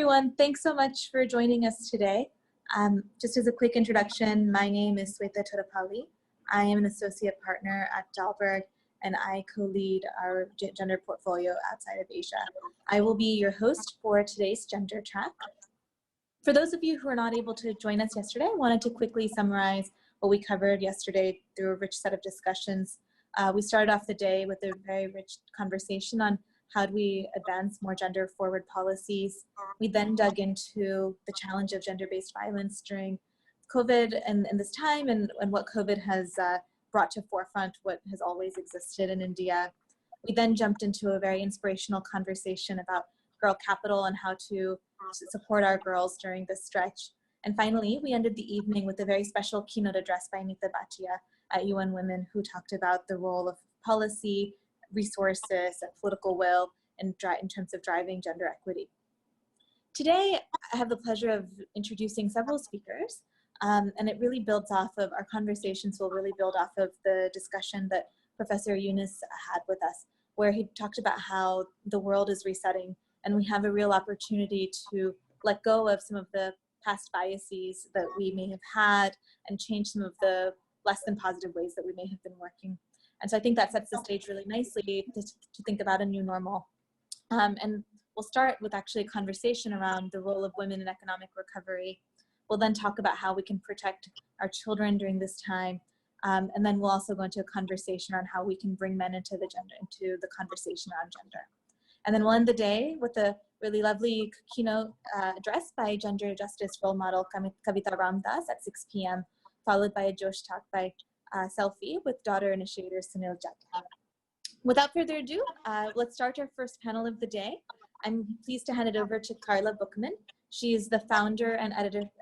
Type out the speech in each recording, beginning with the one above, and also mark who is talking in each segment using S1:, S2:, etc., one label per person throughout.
S1: Everyone, thanks so much for joining us today. Just as a quick introduction, my name is Sweta Torapalli. I am an associate partner at Dahlberg, and I co-lead our gender portfolio outside of Asia. I will be your host for today's gender track. For those of you who are not able to join us yesterday, I wanted to quickly summarize what we covered yesterday through a rich set of discussions. We started off the day with a very rich conversation on how do we advance more gender-forward policies. We then dug into the challenge of gender-based violence during COVID and this time, and what COVID has brought to forefront what has always existed in India. We then jumped into a very inspirational conversation about girl capital and how to support our girls during this stretch. And finally, we ended the evening with a very special keynote address by Nita Bhatia at UN Women, who talked about the role of policy, resources, and political will in terms of driving gender equity. Today, I have the pleasure of introducing several speakers, and it really builds off of our conversations, will really build off of the discussion that Professor Yunus had with us, where he talked about how the world is resetting, and we have a real opportunity to let go of some of the past biases that we may have had and change some of the less than positive ways that we may have been working. And so I think that sets the stage really nicely to think about a new normal. And we'll start with actually a conversation around the role of women in economic recovery. We'll then talk about how we can protect our children during this time. And then we'll also go into a conversation on how we can bring men into the conversation around gender. And then we'll end the day with a really lovely keynote address by gender justice role model Kavita Ramdas at 6 p.m., followed by a Josh talk by Selfie with daughter initiator Sunil Jatta. Without further ado, let's start our first panel of the day. I'm pleased to hand it over to Karla Bookman. She is the founder and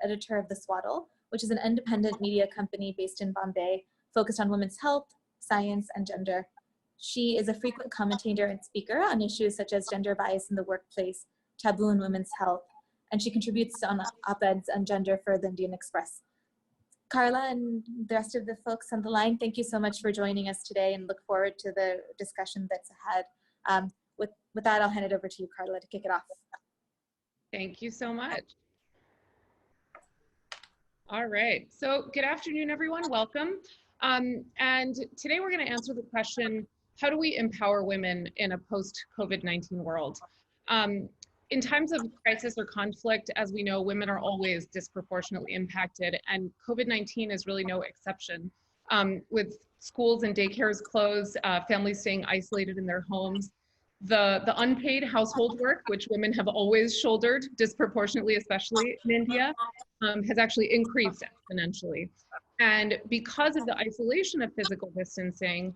S1: editor of the Swaddle, which is an independent media company based in Bombay, focused on women's health, science, and gender. She is a frequent commentator and speaker on issues such as gender bias in the workplace, taboo in women's health, and she contributes on op-eds on gender for the Indian Express. Karla and the rest of the folks on the line, thank you so much for joining us today, and look forward to the discussion that's ahead. With that, I'll hand it over to you, Karla, to kick it off.
S2: Thank you so much. All right, so good afternoon, everyone. Welcome. And today we're going to answer the question, how do we empower women in a post-COVID-19 world? In times of crisis or conflict, as we know, women are always disproportionately impacted, and COVID-19 is really no exception. With schools and daycares closed, families staying isolated in their homes, the unpaid household work, which women have always shouldered disproportionately, especially in India, has actually increased exponentially. And because of the isolation of physical distancing,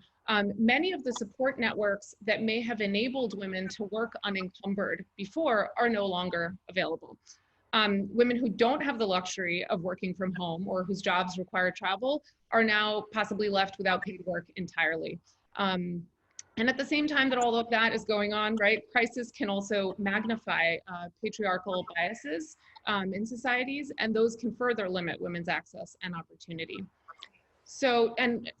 S2: many of the support networks that may have enabled women to work unencumbered before are no longer available. Women who don't have the luxury of working from home or whose jobs require travel are now possibly left without paid work entirely. And at the same time that all of that is going on, right, crisis can also magnify patriarchal biases in societies, and those can further limit women's access and opportunity. So, and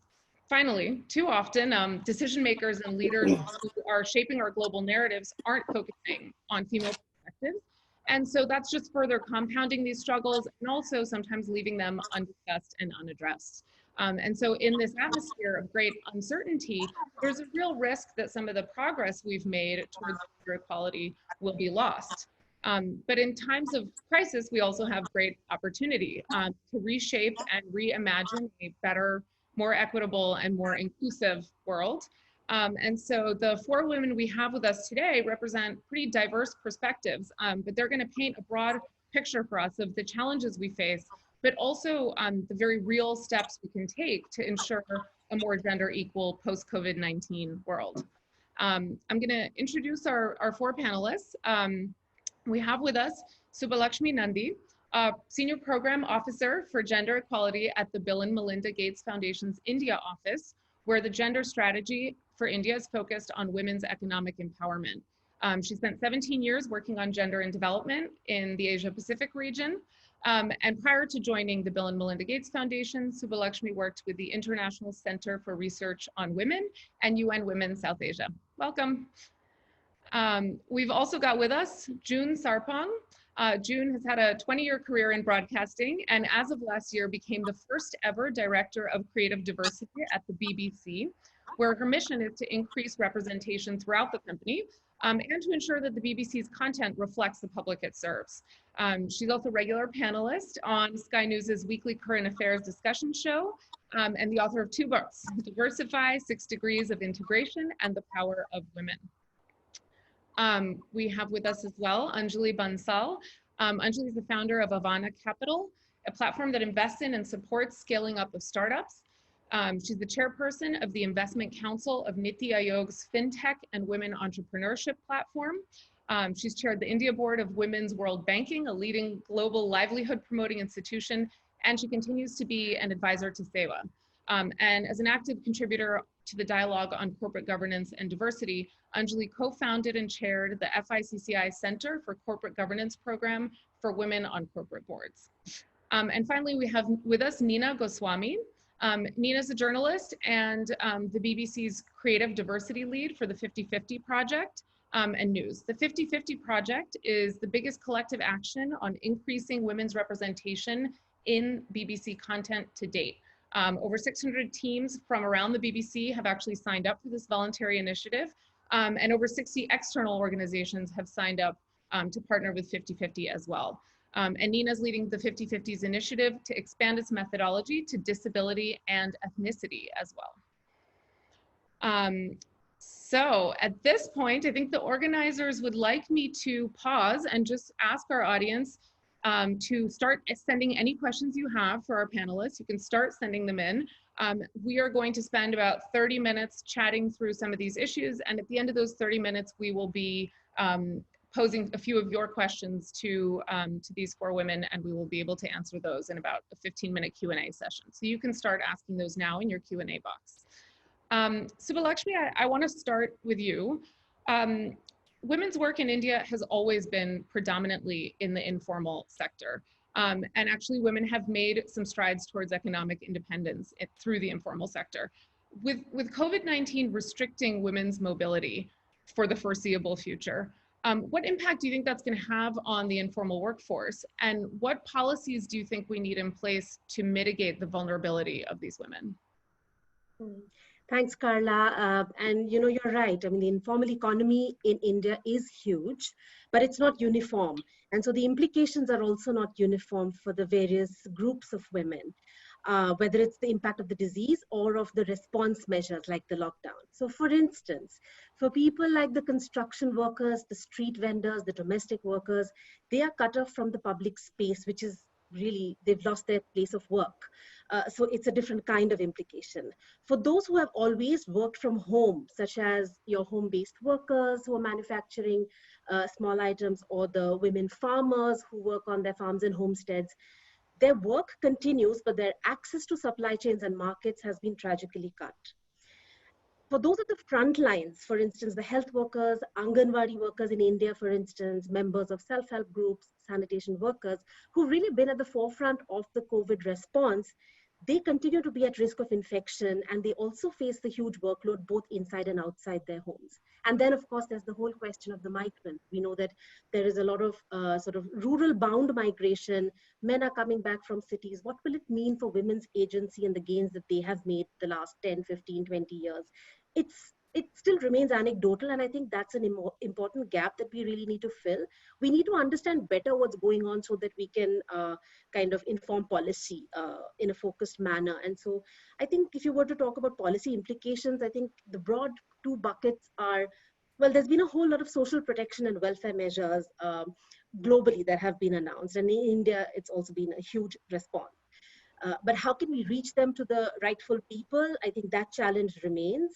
S2: finally, too often, decision makers and leaders who are shaping our global narratives aren't focusing on female perspectives. And so that's just further compounding these struggles and also sometimes leaving them undiscussed and unaddressed. And so in this atmosphere of great uncertainty, there's a real risk that some of the progress we've made towards gender equality will be lost. But in times of crisis, we also have great opportunity to reshape and reimagine a better, more equitable and more inclusive world. And so the four women we have with us today represent pretty diverse perspectives, but they're going to paint a broad picture for us of the challenges we face, but also the very real steps we can take to ensure a more gender equal post-COVID-19 world. I'm going to introduce our four panelists. We have with us Subhalakshmi Nandi, Senior Program Officer for Gender Equality at the Bill and Melinda Gates Foundation's India office, where the gender strategy for India is focused on women's economic empowerment. She spent 17 years working on gender and development in the Asia Pacific region. And prior to joining the Bill and Melinda Gates Foundation, Subhalakshmi worked with the International Center for Research on Women and UN Women South Asia. Welcome. We've also got with us June Sarpong. June has had a 20-year career in broadcasting, and as of last year became the first ever Director of Creative Diversity at the BBC, where her mission is to increase representation throughout the company and to ensure that the BBC's content reflects the public it serves. She's also a regular panelist on Sky News's weekly current affairs discussion show, and the author of 2 books, Diversify, 6 Degrees of Integration, and The Power of Women. We have with us as well Anjali Bansal. Anjali is the founder of Avaana Capital, a platform that invests in and supports scaling up of startups. She's the chairperson of the Investment Council of NITI Aayog's FinTech and Women Entrepreneurship platform. She's chaired the India Board of Women's World Banking, a leading global livelihood promoting institution, and she continues to be an advisor to SEWA. And as an active contributor to the dialogue on corporate governance and diversity, Anjali co-founded and chaired the FICCI Center for Corporate Governance Program for Women on Corporate Boards. And finally, we have with us Nina Goswami. Nina is a journalist and the BBC's creative diversity lead for the 50/50 Project and News. The 50/50 Project is the biggest collective action on increasing women's representation in BBC content to date. Over 600 teams from around the BBC have actually signed up for this voluntary initiative, and over 60 external organizations have signed up to partner with 50/50 as well. And Nina's leading the 50/50's initiative to expand its methodology to disability and ethnicity as well. So at this point, I think the organizers would like me to pause and just ask our audience to start sending any questions you have for our panelists. You can start sending them in. We are going to spend about 30 minutes chatting through some of these issues. And at the end of those 30 minutes, we will be posing a few of your questions to these 4 women, and we will be able to answer those in about a 15-minute Q&A session. So you can start asking those now in your Q&A box. Subhalakshmi, I want to start with you. Women's work in India has always been predominantly in the informal sector. And actually women have made some strides towards economic independence through the informal sector. With COVID-19 restricting women's mobility for the foreseeable future, what impact do you think that's going to have on the informal workforce? And what policies do you think we need in place to mitigate the vulnerability of these women?
S3: Thanks, Karla. And you know, you're right. I mean, the informal economy in India is huge, but it's not uniform. And so the implications are also not uniform for the various groups of women, whether it's the impact of the disease or of the response measures like the lockdown. So for instance, for people like the construction workers, the street vendors, the domestic workers, they are cut off from the public space, which is really, they've lost their place of work. So it's a different kind of implication. For those who have always worked from home, such as your home-based workers who are manufacturing small items, or the women farmers who work on their farms and homesteads, their work continues, but their access to supply chains and markets has been tragically cut. For those at the front lines, for instance, the health workers, Anganwadi workers in India, for instance, members of self-help groups, sanitation workers, who've really been at the forefront of the COVID response, they continue to be at risk of infection, and they also face the huge workload both inside and outside their homes. And then, of course, there's the whole question of the migrant. We know that there is a lot of sort of rural bound migration. Men are coming back from cities. What will it mean for women's agency and the gains that they have made the last 10, 15, 20 years? It still remains anecdotal, and I think that's an important gap that we really need to fill. We need to understand better what's going on so that we can kind of inform policy in a focused manner. And so I think if you were to talk about policy implications, I think the broad 2 buckets are, well, there's been a whole lot of social protection and welfare measures globally that have been announced. And in India, it's also been a huge response. But how can we reach them to the rightful people? I think that challenge remains.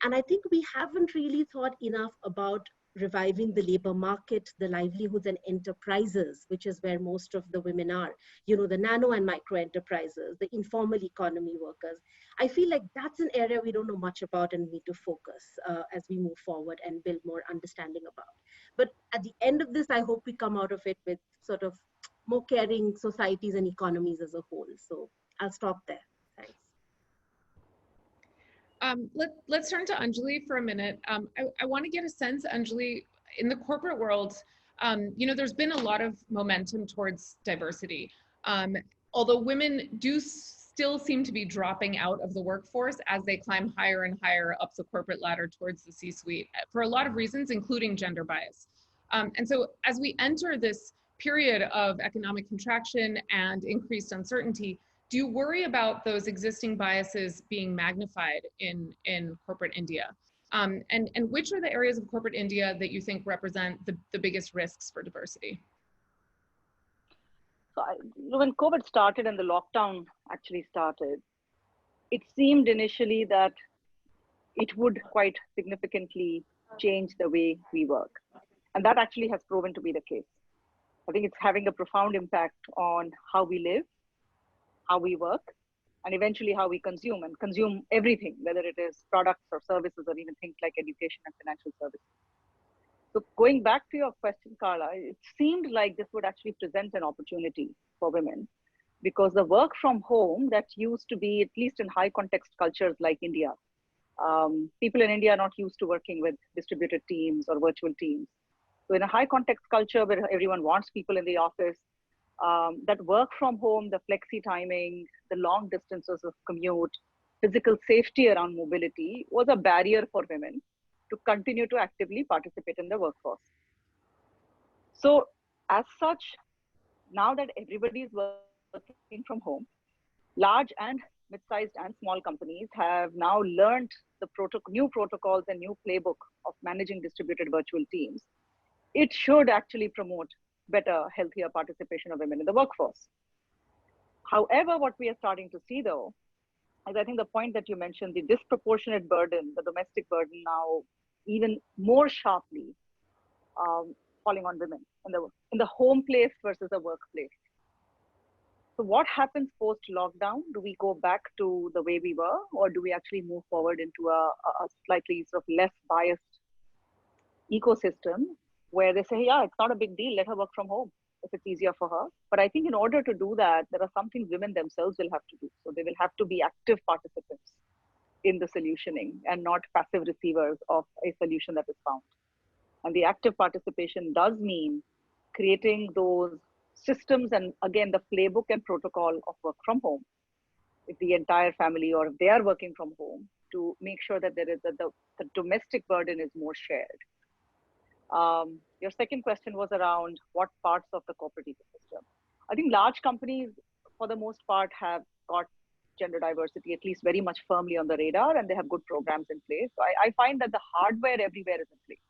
S3: And I think we haven't really thought enough about reviving the labor market, the livelihoods and enterprises, which is where most of the women are. You know, the nano and micro enterprises, the informal economy workers. I feel like that's an area we don't know much about and need to focus as we move forward and build more understanding about. But at the end of this, I hope we come out of it with sort of more caring societies and economies as a whole. So I'll stop there. Thanks.
S2: Let's turn to Anjali for a minute. I want to get a sense, Anjali, in the corporate world, There's been a lot of momentum towards diversity. Although women do still seem to be dropping out of the workforce as they climb higher and higher up the corporate ladder towards the C-suite for a lot of reasons, including gender bias. And so as we enter this period of economic contraction and increased uncertainty, do you worry about those existing biases being magnified in corporate India? And which are the areas of corporate India that you think represent the biggest risks for diversity?
S4: So when COVID started and the lockdown actually started, it seemed initially that it would quite significantly change the way we work. And that actually has proven to be the case. I think it's having a profound impact on how we live, how we work, and eventually how we consume everything, whether it is products or services or even things like education and financial services. So going back to your question, Karla, it seemed like this would actually present an opportunity for women because the work from home that used to be, at least in high context cultures like India, people in India are not used to working with distributed teams or virtual teams. So in a high context culture where everyone wants people in the office, that work from home, the flexi timing, the long distances of commute, physical safety around mobility was a barrier for women to continue to actively participate in the workforce. So as such, now that everybody is working from home, large and mid-sized and small companies have now learned the new protocols and new playbook of managing distributed virtual teams. It should actually promote better, healthier participation of women in the workforce. However, what we are starting to see though, is I think the point that you mentioned, the disproportionate burden, the domestic burden now even more sharply falling on women in the home place versus the workplace. So what happens post-lockdown? Do we go back to the way we were, or do we actually move forward into a slightly sort of less biased ecosystem where they say, yeah, it's not a big deal, let her work from home if it's easier for her. But I think in order to do that, there are some things women themselves will have to do. So they will have to be active participants in the solutioning and not passive receivers of a solution that is found. And the active participation does mean creating those systems and again, the playbook and protocol of work from home, if the entire family or if they are working from home, to make sure that there is the domestic burden is more shared. Your second question was around what parts of the corporate ecosystem. I think large companies, for the most part, have got gender diversity at least very much firmly on the radar, and they have good programs in place. So I find that the hardware everywhere is in place.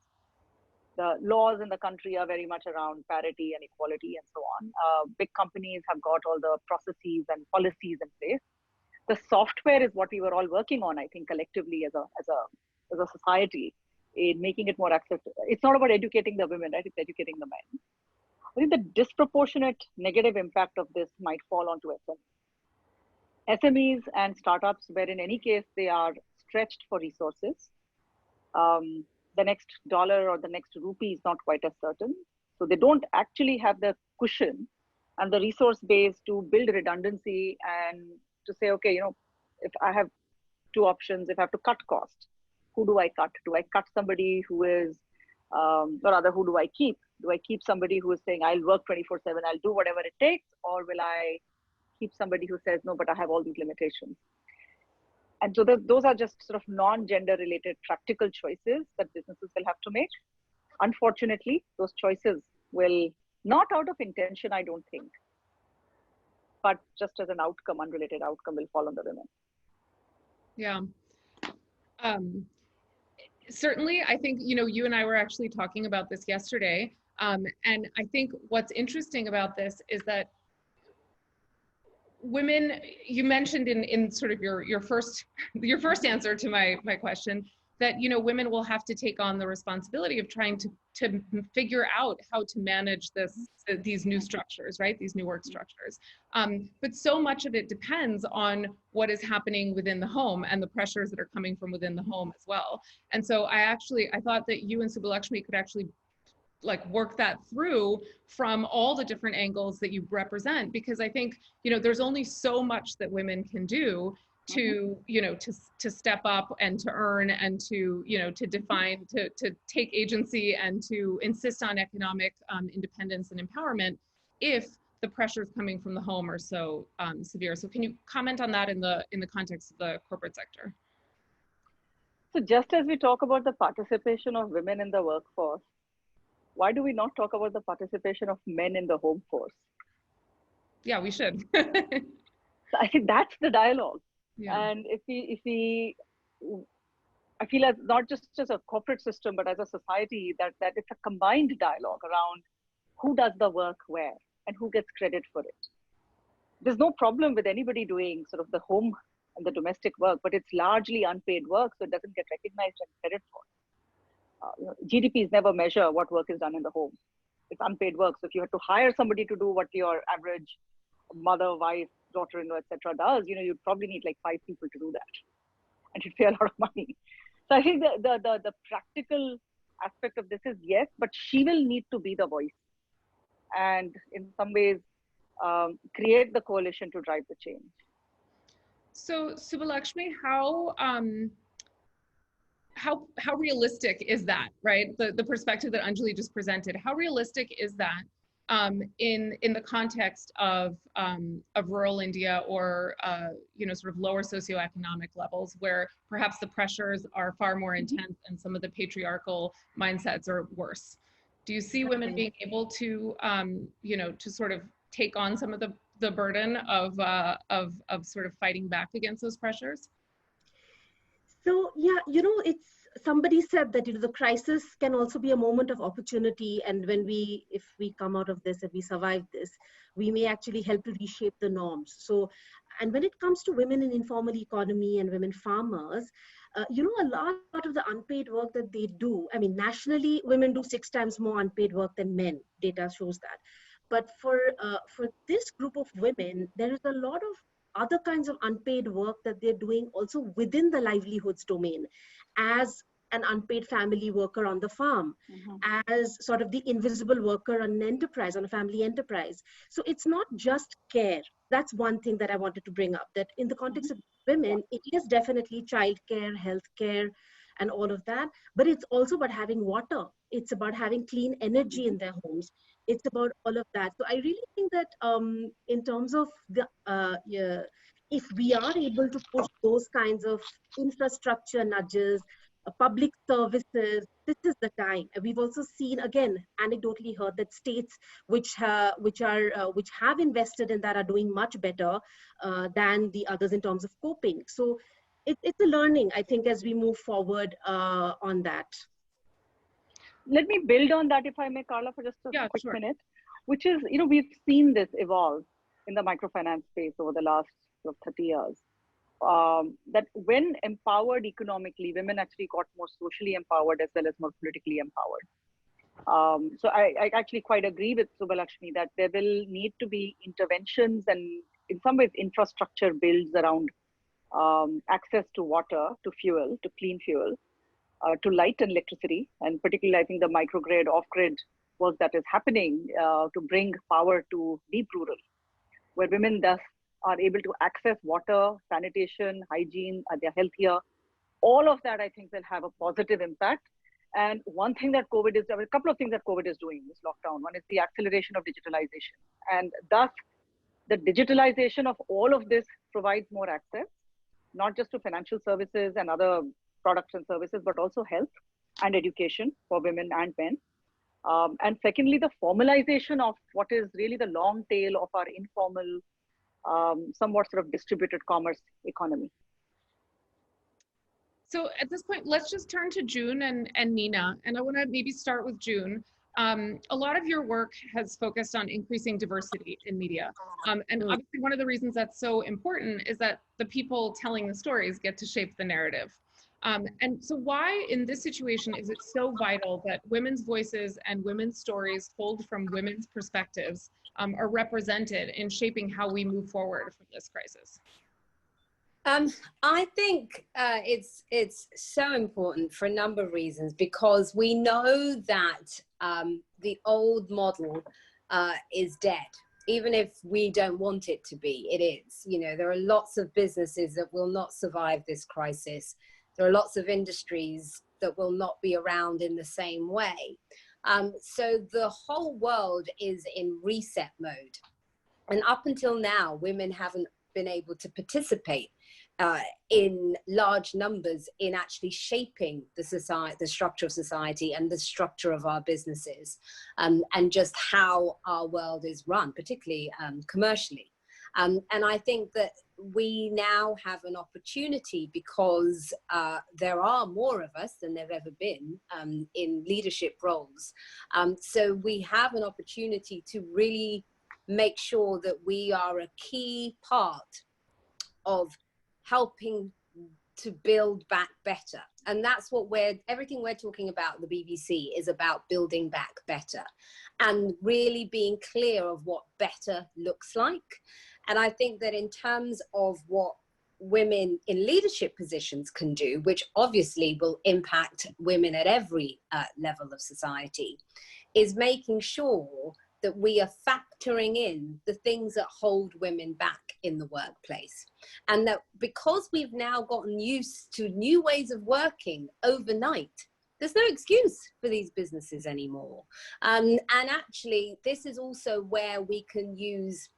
S4: The laws in the country are very much around parity and equality and so on. Big companies have got all the processes and policies in place. The software is what we were all working on, I think, collectively as a society, in making it more acceptable. It's not about educating the women, right? It's educating the men. I think the disproportionate negative impact of this might fall onto SMEs. SMEs and startups, where in any case they are stretched for resources. The next dollar or the next rupee is not quite as certain. So they don't actually have the cushion and the resource base to build redundancy and to say, okay, if I have two options, if I have to cut cost, who do I cut? Do I cut somebody who is, or rather, who do I keep? Do I keep somebody who is saying, I'll work 24/7, I'll do whatever it takes? Or will I keep somebody who says, no, but I have all these limitations? And so those are just sort of non-gender related practical choices that businesses will have to make. Unfortunately, those choices will, not out of intention, I don't think, but just as an outcome, unrelated outcome, will fall on the women.
S2: Yeah. Certainly, I think, you and I were actually talking about this yesterday. And I think what's interesting about this is that women, you mentioned in sort of your first answer to my question, that women will have to take on the responsibility of trying to figure out how to manage these new structures, right? These new work structures. But so much of it depends on what is happening within the home and the pressures that are coming from within the home as well. And so I thought that you and Subhalakshmi could actually work that through from all the different angles that you represent, because I think, there's only so much that women can do to, to step up and to earn and to, to define, to take agency and to insist on economic independence and empowerment if the pressures coming from the home are so severe. So can you comment on that in the context of the corporate sector?
S4: So just as we talk about the participation of women in the workforce, why do we not talk about the participation of men in the home force?
S2: Yeah, we should.
S4: So I think that's the dialogue.
S2: Yeah.
S4: And if we, I feel as not just as a corporate system, but as a society, that it's a combined dialogue around who does the work where and who gets credit for it. There's no problem with anybody doing sort of the home and the domestic work, but it's largely unpaid work, so it doesn't get recognized and credit for. GDPs never measure what work is done in the home. It's unpaid work. So if you had to hire somebody to do what your average mother, wife, daughter-in-law, etc. does, you'd probably need like 5 people to do that, and you'd pay a lot of money. So I think the practical aspect of this is yes, but she will need to be the voice, and in some ways create the coalition to drive the change.
S2: So Subhalakshmi, how realistic is that, right? The perspective that Anjali just presented, how realistic is that in the context of rural India or sort of lower socioeconomic levels where perhaps the pressures are far more intense and some of the patriarchal mindsets are worse? Do you see women being able to to sort of take on some of the burden of sort of fighting back against those pressures?
S3: So yeah, it's somebody said that the crisis can also be a moment of opportunity, and if we come out of this and we survive this, we may actually help to reshape the norms. So, and when it comes to women in informal economy and women farmers, a large part of the unpaid work that they do, I mean, nationally, women do 6 times more unpaid work than men. Data shows that. But for this group of women, there is a lot of other kinds of unpaid work that they're doing also within the livelihoods domain, as an unpaid family worker on the farm, as sort of the invisible worker on an enterprise, on a family enterprise. So it's not just care. That's one thing that I wanted to bring up, that in the context of women, it is definitely childcare, healthcare, and all of that, but it's also about having water. It's about having clean energy in their homes. It's about all of that. So I really think that in terms of if we are able to push those kinds of infrastructure nudges, public services, this is the time. We've also seen, again, anecdotally heard that states which have invested in that are doing much better than the others in terms of coping. So it's a learning, I think, as we move forward on that.
S4: Let me build on that, if I may, Karla, for just a quick minute, which is, we've seen this evolve in the microfinance space over the last 30 years. That when empowered economically, women actually got more socially empowered as well as more politically empowered. So I actually quite agree with Subhalakshmi that there will need to be interventions and in some ways infrastructure builds around access to water, to fuel, to clean fuel, to light and electricity, and particularly I think the microgrid, off-grid work that is happening to bring power to deep rural, where women thus are able to access water, sanitation, hygiene, they're healthier. All of that I think will have a positive impact. And one thing that a couple of things that COVID is doing, this lockdown, one is the acceleration of digitalization. And thus the digitalization of all of this provides more access, not just to financial services and other products and services, but also health and education for women and men. And secondly, the formalization of what is really the long tail of our informal, somewhat sort of distributed commerce economy.
S2: So at this point, let's just turn to June and Nina. And I want to maybe start with June. A lot of your work has focused on increasing diversity in media. And obviously one of the reasons that's so important is that the people telling the stories get to shape the narrative. And so why in this situation is it so vital that women's voices and women's stories told from women's perspectives are represented in shaping how we move forward from this crisis?
S5: I think it's so important for a number of reasons, because we know that the old model is dead. even if we don't want it to be, it is. You know, there are lots of businesses that will not survive this crisis. There are lots of industries that will not be around in the same way. So the whole world is in reset mode. And up until now, women haven't been able to participate in large numbers in actually shaping the society, the structure of society and the structure of our businesses, and just how our world is run, particularly commercially. And I think that we now have an opportunity because there are more of us than there have ever been in leadership roles. So we have an opportunity to really make sure that we are a key part of helping to build back better. And that's what everything we're talking about, the BBC, is about building back better and really being clear of what better looks like. And I think that in terms of what women in leadership positions can do, which obviously will impact women at every level of society, is making sure that we are factoring in the things that hold women back in the workplace. And that because we've now gotten used to new ways of working overnight, there's no excuse for these businesses anymore. And actually, this is also where we can use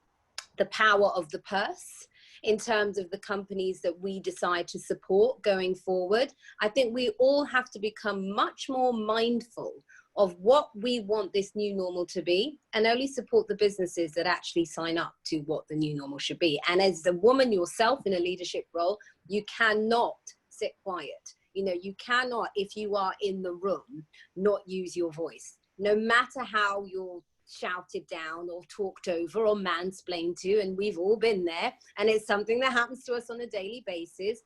S5: the power of the purse in terms of the companies that we decide to support going forward. I think we all have to become much more mindful of what we want this new normal to be, and only support the businesses that actually sign up to what the new normal should be. And as a woman yourself in a leadership role, you cannot sit quiet. You know, you cannot, if you are in the room, not use your voice. No matter how you're shouted down or talked over or mansplained to, and we've all been there, and it's something that happens to us on a daily basis.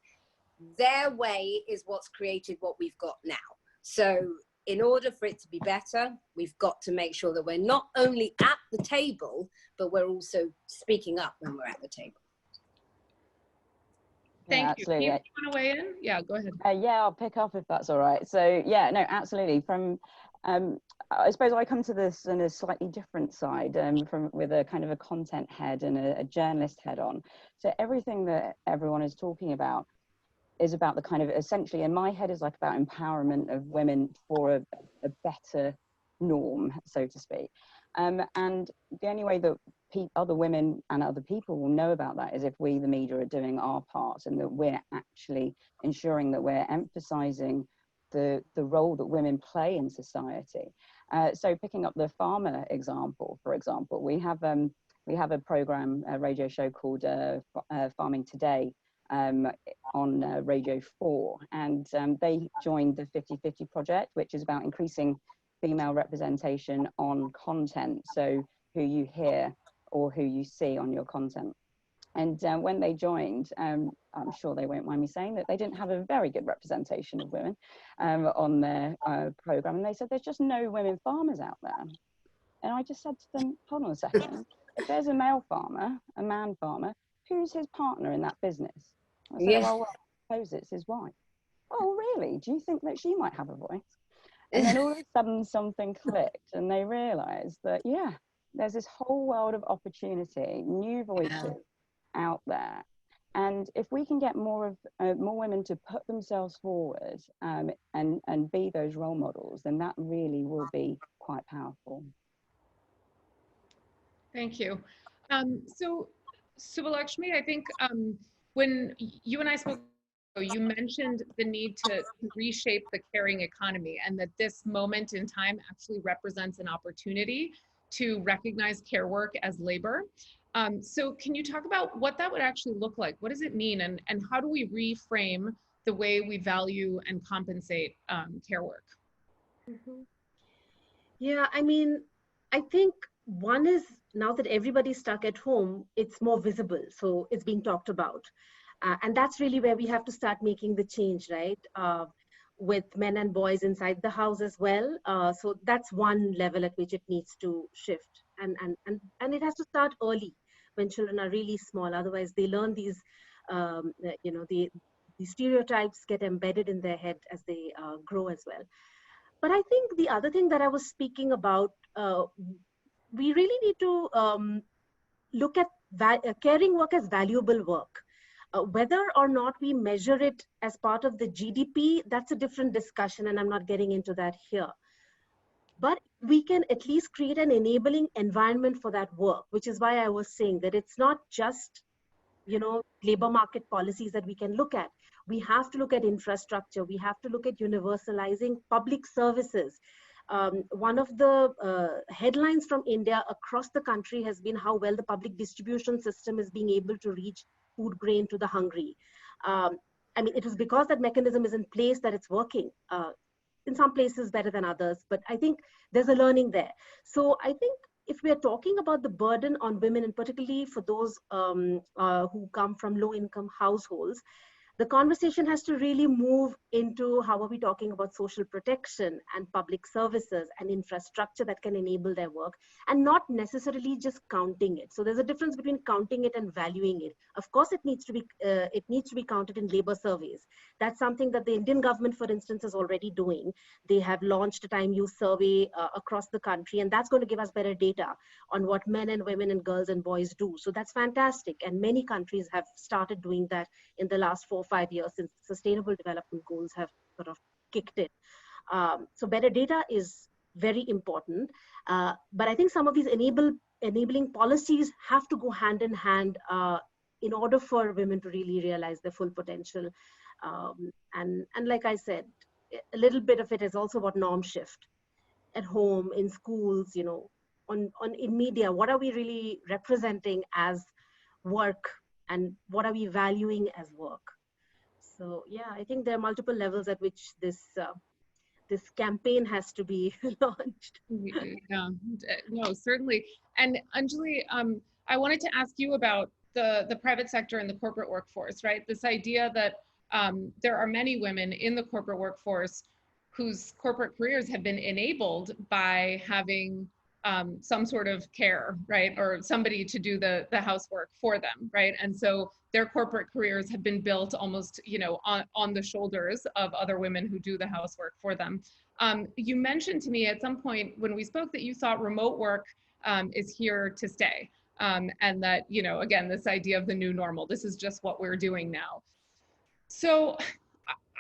S5: Their way is what's created what we've got now. So in order for it to be better, we've got to make sure that we're not only at the table, but we're also speaking up when we're at the table.
S2: Thank
S6: you.
S2: you. You want to weigh in? Yeah, go ahead.
S6: Yeah, I'll pick up if that's all right. So yeah, no, absolutely. From I suppose I come to this in a slightly different side, with a kind of a content head and a journalist head on. So everything that everyone is talking about is about the kind of, essentially in my head, is like about empowerment of women for a better norm, so to speak. And the only way that other women and other people will know about that is if we, the media, are doing our part, and that we're actually ensuring that we're emphasizing the role that women play in society. So picking up the farmer example, for example, we have a program, a radio show called Farming Today, on Radio 4, and they joined the 50/50 project, which is about increasing female representation on content, so who you hear or who you see on your content. And when they joined, I'm sure they won't mind me saying that they didn't have a very good representation of women on their program, and they said there's just no women farmers out there. And I just said to them, hold on a second, if there's a male farmer, a man farmer, who's his partner in that business? I said, well, I suppose it's his wife. Oh, really? Do you think that she might have a voice? And then all of a sudden something clicked, and they realized that, yeah, there's this whole world of opportunity, new voices out there. And if we can get more women to put themselves forward and be those role models, then that really will be quite powerful.
S2: Thank you. So Subhalakshmi, I think when you and I spoke, you mentioned the need to reshape the caring economy, and that this moment in time actually represents an opportunity to recognize care work as labor. So can you talk about what that would actually look like? What does it mean? And how do we reframe the way we value and compensate care work?
S3: Mm-hmm. Yeah, I mean, I think one is, now that everybody's stuck at home, it's more visible. So it's being talked about. And that's really where we have to start making the change, right? With men and boys inside the house as well. So that's one level at which it needs to shift. And it has to start early, when children are really small. Otherwise, they learn these, the stereotypes get embedded in their head as they grow as well. But I think the other thing that I was speaking about, we really need to look at caring work as valuable work. Whether or not we measure it as part of the GDP, that's a different discussion, and I'm not getting into that here. But we can at least create an enabling environment for that work, which is why I was saying that it's not just, labor market policies that we can look at. We have to look at infrastructure. We have to look at universalizing public services. One of the headlines from India across the country has been how well the public distribution system is being able to reach food grain to the hungry. It was because that mechanism is in place that it's working. In some places better than others, but I think there's a learning there. So I think if we are talking about the burden on women, and particularly for those who come from low-income households, the conversation has to really move into how are we talking about social protection and public services and infrastructure that can enable their work, and not necessarily just counting it. So there's a difference between counting it and valuing it. Of course, it needs to be counted in labor surveys. That's something that the Indian government, for instance, is already doing. They have launched a time use survey across the country, and that's going to give us better data on what men and women and girls and boys do. So that's fantastic. And many countries have started doing that in the last 4 or 5 years since Sustainable Development Goals have sort of kicked in. So better data is very important. But I think some of these enabling policies have to go hand in hand in order for women to really realize their full potential. And like I said, a little bit of it is also about norm shift at home, in schools, in media. What are we really representing as work, and what are we valuing as work? So yeah, I think there are multiple levels at which this campaign has to be launched.
S2: Yeah, no, certainly. And Anjali, I wanted to ask you about the private sector and the corporate workforce, right? This idea that there are many women in the corporate workforce whose corporate careers have been enabled by having some sort of care, right? Or somebody to do the housework for them, right? And so their corporate careers have been built almost, on the shoulders of other women who do the housework for them. You mentioned to me at some point when we spoke that you thought remote work is here to stay. And that, again, this idea of the new normal, this is just what we're doing now. So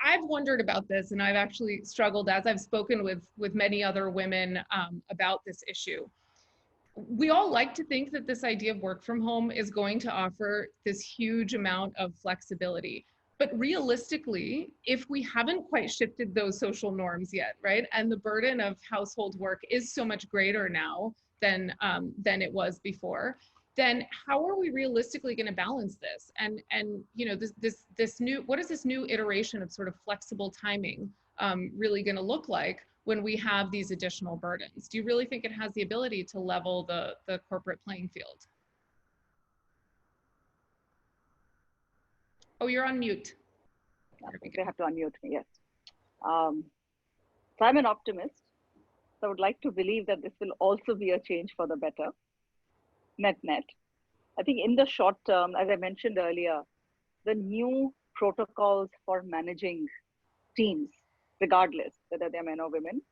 S2: I've wondered about this, and I've actually struggled as I've spoken with many other women about this issue. We all like to think that this idea of work from home is going to offer this huge amount of flexibility. But realistically, if we haven't quite shifted those social norms yet, right, and the burden of household work is so much greater now than it was before, then how are we realistically going to balance this? And this new, what is this new iteration of sort of flexible timing really going to look like when we have these additional burdens? Do you really think it has the ability to level the corporate playing field? Oh, you're on mute.
S4: They have to unmute me, yes. So I'm an optimist. So I would like to believe that this will also be a change for the better. Net. I think in the short term, as I mentioned earlier, the new protocols for managing teams, regardless whether they're men or women,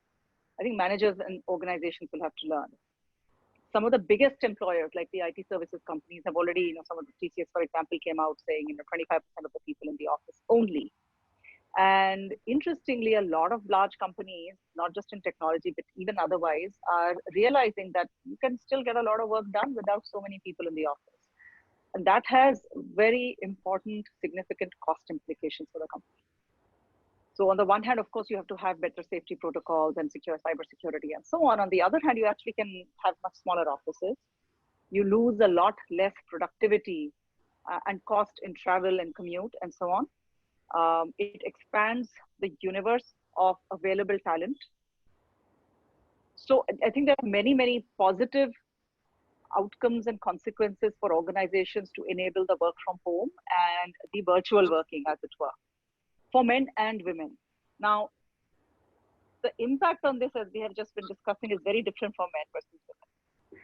S4: I think managers and organizations will have to learn. Some of the biggest employers, like the IT services companies, have already, some of the TCS, for example, came out saying, 25% of the people in the office only. And interestingly, a lot of large companies, not just in technology, but even otherwise, are realizing that you can still get a lot of work done without so many people in the office. And that has very important, significant cost implications for the company. So on the one hand, of course, you have to have better safety protocols and secure cybersecurity and so on. On the other hand, you actually can have much smaller offices. You lose a lot less productivity and cost in travel and commute and so on. It expands the universe of available talent. So I think there are many, many positive outcomes and consequences for organizations to enable the work from home and the virtual working, as it were, for men and women. Now, the impact on this, as we have just been discussing, is very different for men versus women.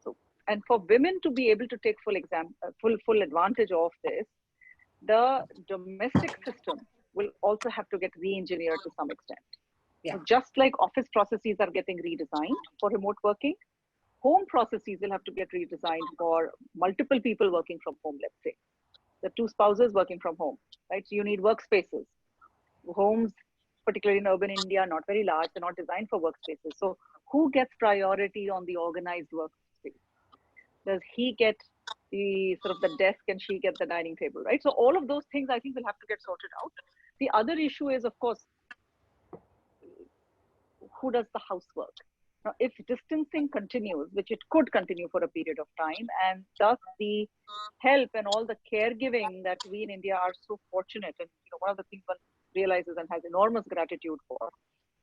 S4: So, and for women to be able to take full advantage of this, the domestic system will also have to get re-engineered to some extent.
S5: Yeah.
S4: So just like office processes are getting redesigned for remote working, home processes will have to get redesigned for multiple people working from home, let's say. The two spouses working from home, right? So you need workspaces. Homes, particularly in urban India, are not very large. They're not designed for workspaces. So who gets priority on the organized workspace? Does he get the sort of the desk and she get the dining table, right? So all of those things I think will have to get sorted out. The other issue is, of course, who does the housework? Now, if distancing continues, which it could continue for a period of time, and thus the help and all the caregiving that we in India are so fortunate, and one of the things one realizes and has enormous gratitude for,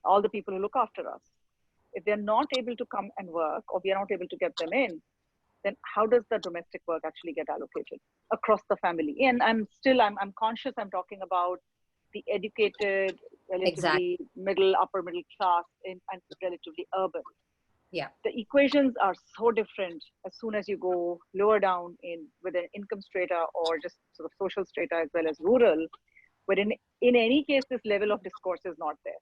S4: all the people who look after us. If they're not able to come and work, or we are not able to get them in, then how does the domestic work actually get allocated across the family? And I'm conscious I'm talking about the educated, relatively upper middle class and relatively urban.
S5: Yeah.
S4: The equations are so different as soon as you go lower down with an income strata or just sort of social strata as well as rural, but in any case, this level of discourse is not there.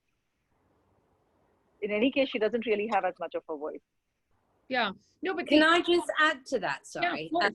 S4: In any case, she doesn't really have as much of a voice.
S2: Yeah. No, but
S5: can I just add to that? Sorry.
S2: Yeah,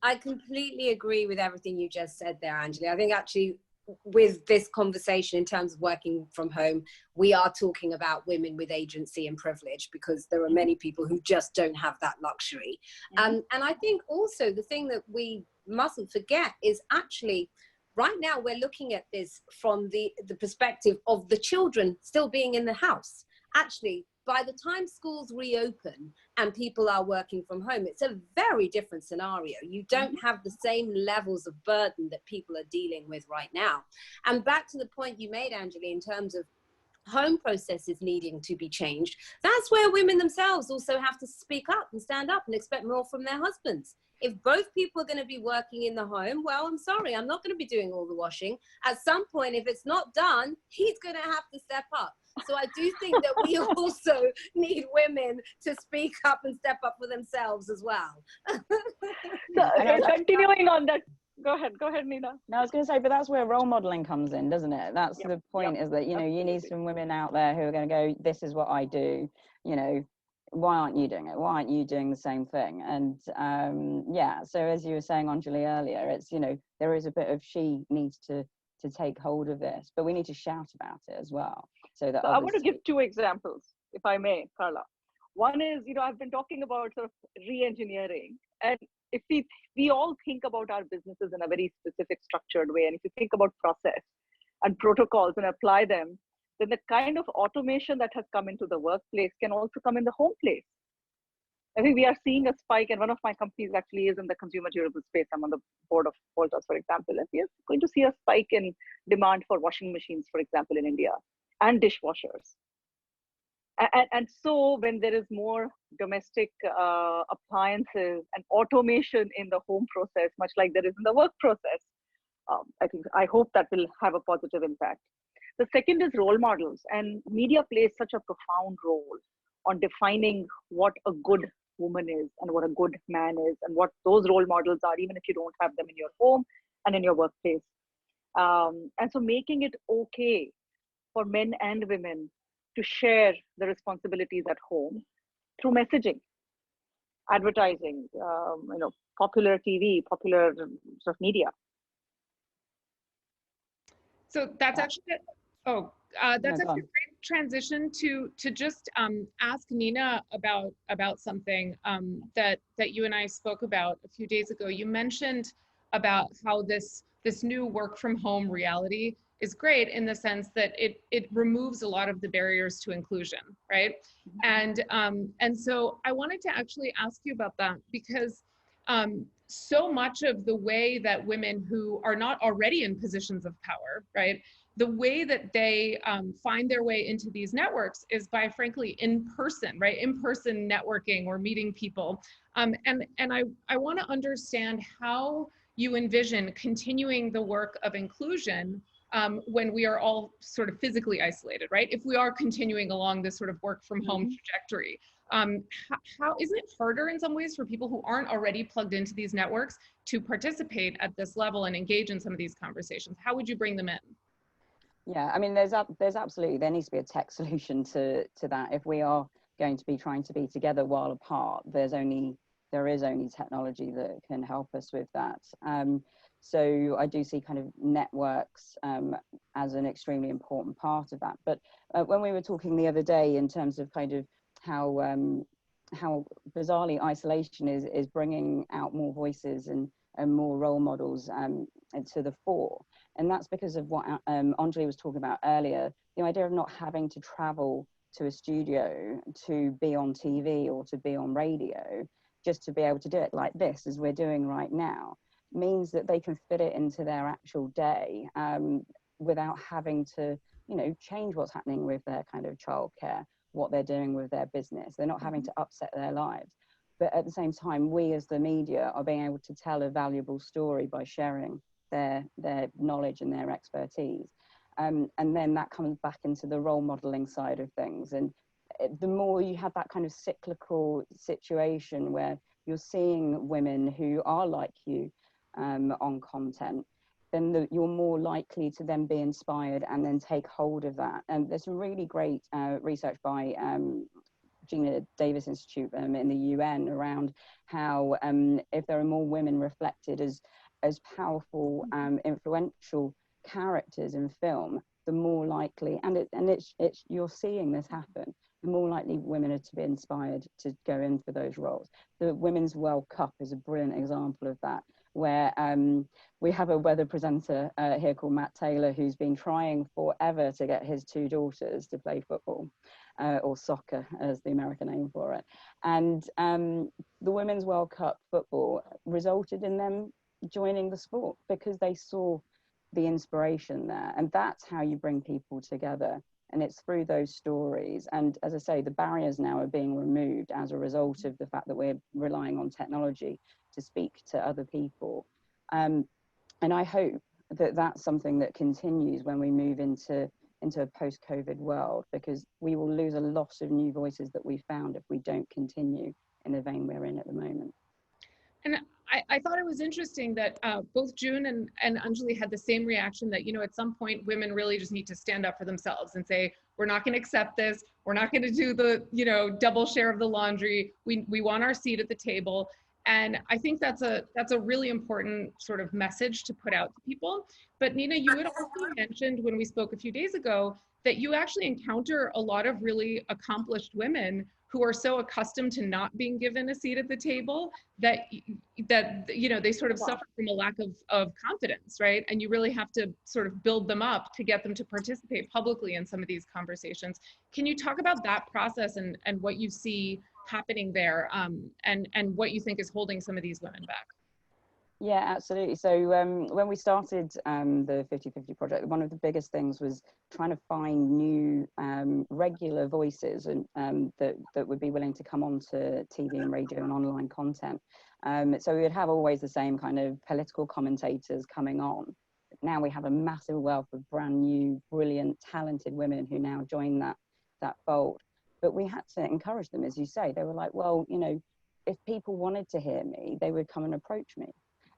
S5: I completely agree with everything you just said there, Anjali. I think actually with this conversation in terms of working from home, we are talking about women with agency and privilege, because there are many people who just don't have that luxury. And I think also the thing that we mustn't forget is actually right now we're looking at this from the perspective of the children still being in the house. Actually, by the time schools reopen and people are working from home, it's a very different scenario. You don't have the same levels of burden that people are dealing with right now. And back to the point you made, Anjali, in terms of home processes needing to be changed, that's where women themselves also have to speak up and stand up and expect more from their husbands. If both people are going to be working in the home, well, I'm sorry, I'm not going to be doing all the washing. At some point, if it's not done, he's going to have to step up. So I do think that we also need women to speak up and step up for themselves as well.
S4: So continuing on that, go ahead, Nina.
S6: No, I was going to say, but that's where role modeling comes in, doesn't it? That's the point, is that, you need some women out there who are going to go, this is what I do, why aren't you doing it? Why aren't you doing the same thing? And so as you were saying, Anjali, earlier, it's, there is a bit of she needs to take hold of this, but we need to shout about it as well. So I
S4: want to give two examples, if I may, Karla. One is, I've been talking about sort of re-engineering, and if we all think about our businesses in a very specific structured way, and if you think about process and protocols and apply them, then the kind of automation that has come into the workplace can also come in the home place. I think we are seeing a spike, and one of my companies actually is in the consumer durable space. I'm on the board of Voltas, for example, and we are going to see a spike in demand for washing machines, for example, in India, and dishwashers. And so when there is more domestic appliances and automation in the home process, much like there is in the work process, I hope that will have a positive impact. The second is role models, and media plays such a profound role on defining what a good woman is and what a good man is and what those role models are, even if you don't have them in your home and in your workplace. And so making it okay for men and women to share the responsibilities at home through messaging, advertising, popular TV, popular sort of media.
S2: So that's actually that's actually a great transition to just ask Nina about something that you and I spoke about a few days ago. You mentioned about how this new work from home reality is great in the sense that it removes a lot of the barriers to inclusion, right? And so I wanted to actually ask you about that, because so much of the way that women who are not already in positions of power, right, the way that they find their way into these networks is by, frankly, in person, right? In person networking or meeting people. And I want to understand how you envision continuing the work of inclusion when we are all sort of physically isolated, right? If we are continuing along this sort of work from home trajectory, how isn't it harder in some ways for people who aren't already plugged into these networks to participate at this level and engage in some of these conversations? How would you bring them in?
S6: Yeah, I mean, there needs to be a tech solution to that. If we are going to be trying to be together while apart. There is only technology that can help us with that. So I do see kind of networks as an extremely important part of that. But when we were talking the other day in terms of kind of how bizarrely isolation is bringing out more voices and more role models to the fore. And that's because of what Anjali was talking about earlier, the idea of not having to travel to a studio to be on TV or to be on radio, just to be able to do it like this, as we're doing right now, means that they can fit it into their actual day without having to, change what's happening with their kind of childcare, what they're doing with their business. They're not having to upset their lives. But at the same time, we as the media are being able to tell a valuable story by sharing their knowledge and their expertise. And then that comes back into the role modeling side of things. And the more you have that kind of cyclical situation where you're seeing women who are like you on content, then you're more likely to then be inspired and then take hold of that. And there's some really great research by Gina Davis Institute in the UN around how if there are more women reflected as powerful, influential characters in film, the more likely, and it's you're seeing this happen, the more likely women are to be inspired to go in for those roles. The Women's World Cup is a brilliant example of that, where we have a weather presenter here called Matt Taylor, who's been trying forever to get his two daughters to play football, or soccer as the American name for it. And the Women's World Cup football resulted in them joining the sport because they saw the inspiration there. And that's how you bring people together. And it's through those stories. And as I say, the barriers now are being removed as a result of the fact that we're relying on technology to speak to other people. And I hope that that's something that continues when we move into a post-COVID world, because we will lose a lot of new voices that we found if we don't continue in the vein we're in at the moment.
S2: And I thought it was interesting that both June and Anjali had the same reaction that, at some point women really just need to stand up for themselves and say, we're not going to accept this. We're not going to do the, double share of the laundry. We want our seat at the table. And I think that's a really important sort of message to put out to people. But Nina, you had also mentioned when we spoke a few days ago that you actually encounter a lot of really accomplished women who are so accustomed to not being given a seat at the table that they sort of suffer from a lack of confidence, right? And you really have to sort of build them up to get them to participate publicly in some of these conversations. Can you talk about that process and what you see happening there, and what you think is holding some of these women back?
S6: Yeah, absolutely. So when we started the 50/50 project, one of the biggest things was trying to find new regular voices and that would be willing to come on to TV and radio and online content. So we would have always the same kind of political commentators coming on. Now we have a massive wealth of brand new, brilliant, talented women who now join that fold. But we had to encourage them, as you say. They were like, well, if people wanted to hear me, they would come and approach me.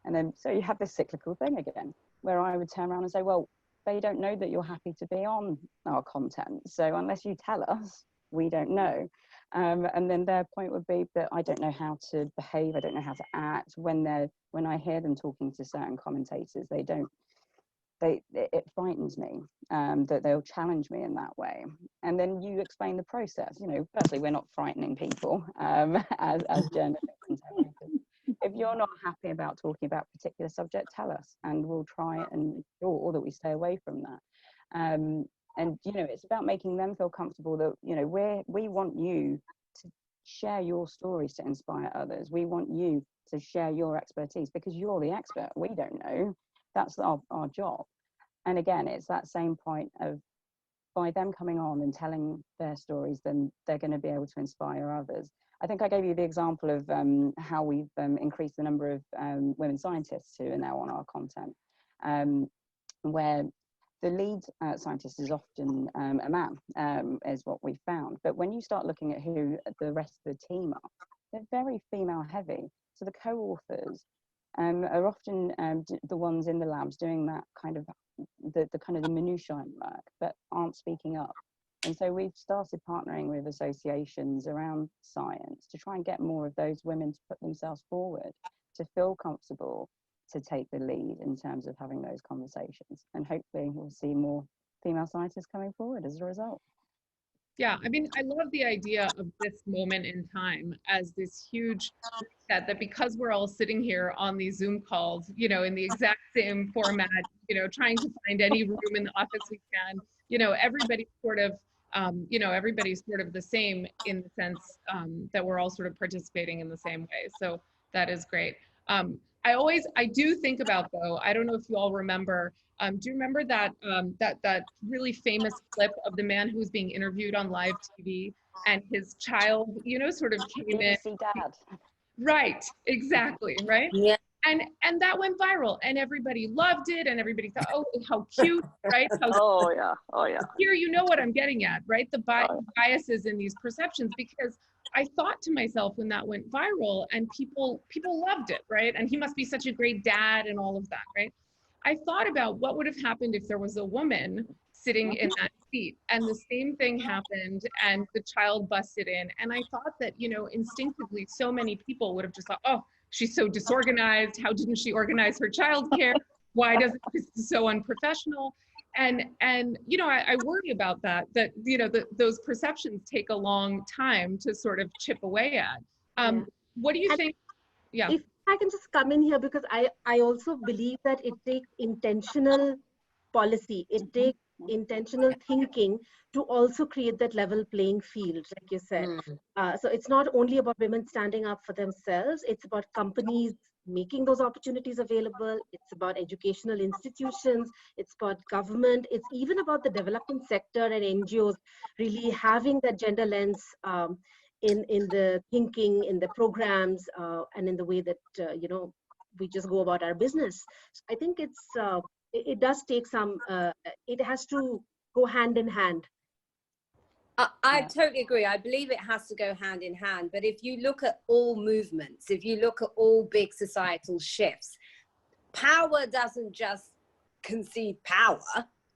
S6: And then, so you have this cyclical thing again, where I would turn around and say, well, they don't know that you're happy to be on our content. So unless you tell us, we don't know. And then their point would be that I don't know how to behave. I don't know how to act. When I hear them talking to certain commentators, it frightens me that they'll challenge me in that way. And then you explain the process. Firstly, we're not frightening people as journalists. If you're not happy about talking about a particular subject, tell us, and we'll try and ensure that we stay away from that. And it's about making them feel comfortable that we want you to share your stories to inspire others. We want you to share your expertise because you're the expert. We don't know. That's our job. And again, it's that same point of, by them coming on and telling their stories, then they're going to be able to inspire others. I think I gave you the example of how we've increased the number of women scientists who are now on our content, where the lead scientist is often a man, is what we found. But when you start looking at who the rest of the team are, they're very female heavy. So the co-authors are often the ones in the labs doing that kind of the minutiae work, but aren't speaking up. And so we've started partnering with associations around science to try and get more of those women to put themselves forward, to feel comfortable, to take the lead in terms of having those conversations. And hopefully we'll see more female scientists coming forward as a result.
S2: Yeah, I mean, I love the idea of this moment in time as this huge reset, that because we're all sitting here on these Zoom calls, you know, in the exact same format, you know, trying to find any room in the office we can, you know, everybody's sort of, everybody's sort of the same in the sense that we're all sort of participating in the same way. So that is great. I do think about, though, I don't know if you all remember, do you remember that that really famous clip of the man who was being interviewed on live TV and his child, you know, sort of came in?
S6: Dad.
S2: Right, exactly, right?
S5: Yeah.
S2: And that went viral and everybody loved it and everybody thought, oh, how cute, right?
S4: Oh yeah.
S2: Here, you know what I'm getting at, right? The biases in these perceptions, because I thought to myself when that went viral and people loved it, right? And he must be such a great dad and all of that, right? I thought about what would have happened if there was a woman sitting in that seat and the same thing happened and the child busted in. And I thought that, you know, instinctively, so many people would have just thought, oh, she's so disorganized. How didn't she organize her childcare? Why doesn't this is so unprofessional? And you know, I worry about that, you know, those perceptions take a long time to sort of chip away at. What do you think? Yeah.
S3: If I can just come in here, because I also believe that it takes intentional policy, it takes intentional thinking to also create that level playing field, like you said. So it's not only about women standing up for themselves, it's about companies making those opportunities available, it's about educational institutions, it's about government, it's even about the development sector and NGOs really having that gender lens in the thinking, in the programs, and in the way that, you know, we just go about our business. So I think it does take some, it has to go hand in hand.
S5: I totally agree. I believe it has to go hand in hand. But if you look at all movements, if you look at all big societal shifts, power doesn't just concede power.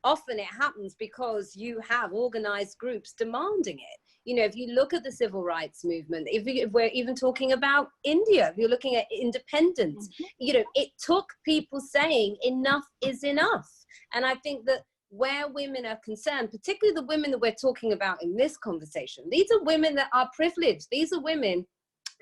S5: Often it happens because you have organized groups demanding it. You know, if you look at the civil rights movement, if we're even talking about India, if you're looking at independence, you know, it took people saying enough is enough. And I think that where women are concerned, particularly the women that we're talking about in this conversation, these are women that are privileged. These are women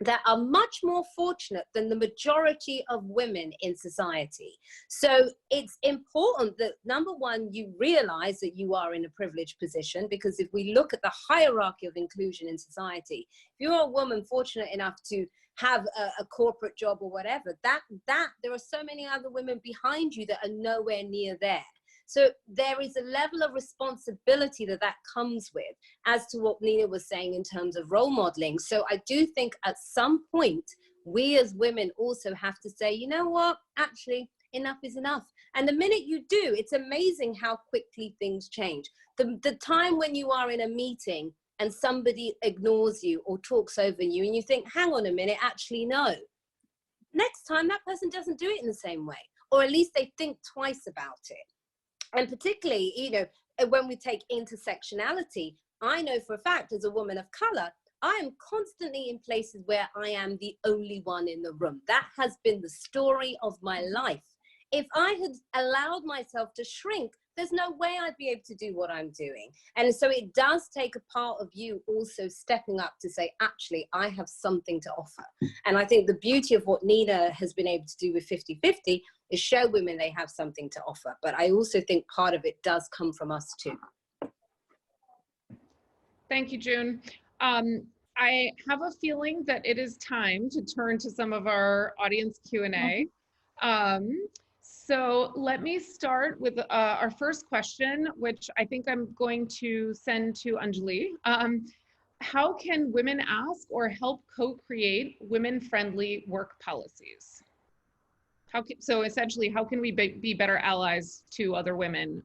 S5: that are much more fortunate than the majority of women in society. So it's important that, number one, you realize that you are in a privileged position, because if we look at the hierarchy of inclusion in society, if you're a woman fortunate enough to have a corporate job or whatever, that there are so many other women behind you that are nowhere near there. So there is a level of responsibility that comes with, as to what Nina was saying in terms of role modeling. So I do think at some point, we as women also have to say, you know what, actually, enough is enough. And the minute you do, it's amazing how quickly things change. The time when you are in a meeting and somebody ignores you or talks over you and you think, hang on a minute, actually, no. Next time, that person doesn't do it in the same way, or at least they think twice about it. And particularly, you know, when we take intersectionality, I know for a fact, as a woman of color, I am constantly in places where I am the only one in the room. That has been the story of my life. If I had allowed myself to shrink, there's no way I'd be able to do what I'm doing. And so it does take a part of you also stepping up to say, actually, I have something to offer. And I think the beauty of what Nina has been able to do with 50/50 is show women they have something to offer. But I also think part of it does come from us too.
S2: Thank you, June. I have a feeling that it is time to turn to some of our audience Q&A. So let me start with our first question, which I think I'm going to send to Anjali. How can women ask or help co-create women-friendly work policies? So essentially, how can we be better allies to other women